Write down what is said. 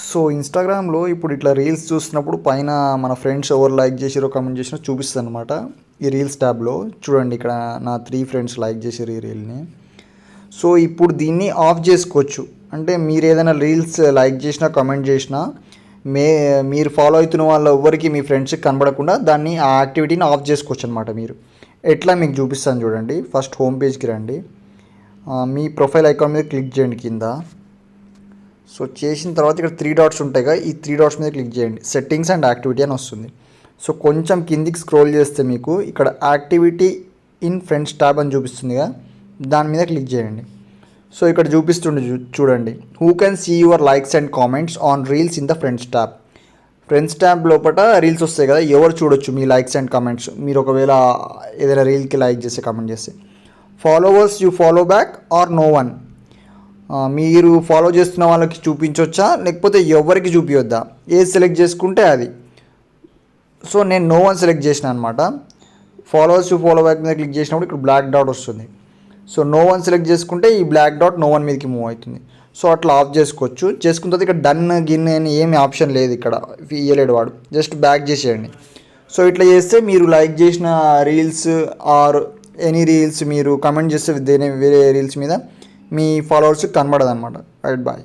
So ఇన్స్టాగ్రామ్లో ఇప్పుడు ఇట్లా రీల్స్ చూసినప్పుడు పైన మన ఫ్రెండ్స్ ఎవరు లైక్ చేసిరో కామెంట్ చేసినా చూపిస్తుంది అనమాట. ఈ రీల్స్ ట్యాబ్లో చూడండి, ఇక్కడ నా 3 ఫ్రెండ్స్ లైక్ చేసారు ఈ రీల్ని. సో ఇప్పుడు దీన్ని ఆఫ్ చేసుకోవచ్చు. అంటే మీరు ఏదైనా రీల్స్ లైక్ చేసినా కామెంట్ చేసినా మీరు ఫాలో అవుతున్న వాళ్ళ ఎవరికి మీ ఫ్రెండ్స్కి కనబడకుండా దాన్ని ఆ యాక్టివిటీని ఆఫ్ చేసుకోవచ్చు అనమాట. మీరు ఎట్లా మీకు చూపిస్తాను చూడండి. ఫస్ట్ హోమ్ పేజ్కి రండి, మీ ప్రొఫైల్ ఐకాన్ మీద క్లిక్ చేయండి కింద. సో చేసిన తర్వాత ఇక్కడ 3 డాట్స్ ఉంటాయి కదా, ఈ 3 డాట్స్ మీద క్లిక్ చేయండి. సెట్టింగ్స్ అండ్ యాక్టివిటీ అని వస్తుంది. సో కొంచెం కిందికి స్క్రోల్ చేస్తే మీకు ఇక్కడ యాక్టివిటీ ఇన్ ఫ్రెండ్స్ ట్యాబ్ అని చూపిస్తుందిగా, దాని మీద క్లిక్ చేయండి. సో ఇక్కడ చూపిస్తుండే చూడండి, who can see your likes and comments on reels in the friends tab. Friends tab లోపల రీల్స్ వస్తాయి కదా, ఎవరు చూడొచ్చు మీ లైక్స్ అండ్ కామెంట్స్. మీరు ఒకవేళ ఏదైనా రీల్కి లైక్ చేస్తే కామెంట్ చేస్తే, followers you follow back or no one. మీరు ఫాలో చేస్తున్న వాళ్ళకి చూపించవచ్చా లేకపోతే ఎవరికి చూపించొద్దా, ఏది సెలెక్ట్ చేసుకుంటే అది. సో నేను నో వన్ సెలెక్ట్ చేసిన అనమాట. ఫాలోవర్స్ యూ ఫాలో బ్యాక్ మీద క్లిక్ చేసినప్పుడు ఇక్కడ బ్లాక్ డాట్ వస్తుంది. సో నో వన్ సెలెక్ట్ చేసుకుంటే ఈ బ్లాక్ డాట్ నో వన్ మీదకి మూవ్ అవుతుంది. సో అట్లా ఆఫ్ చేసుకోవచ్చు. చేసుకున్న తర్వాత ఇక్కడ డన్ గిన్ అని ఏమి ఆప్షన్ లేదు, ఇక్కడ ఇయ్యలేడు వాడు, జస్ట్ బ్యాక్ చేసేయండి. సో ఇట్లా చేస్తే మీరు లైక్ చేసిన రీల్స్ ఆర్ ఎనీ రీల్స్ మీరు కమెంట్ చేస్తే వేరే రీల్స్ మీద మీ ఫాలోవర్స్కి కనబడదు అనమాట. Right, bye.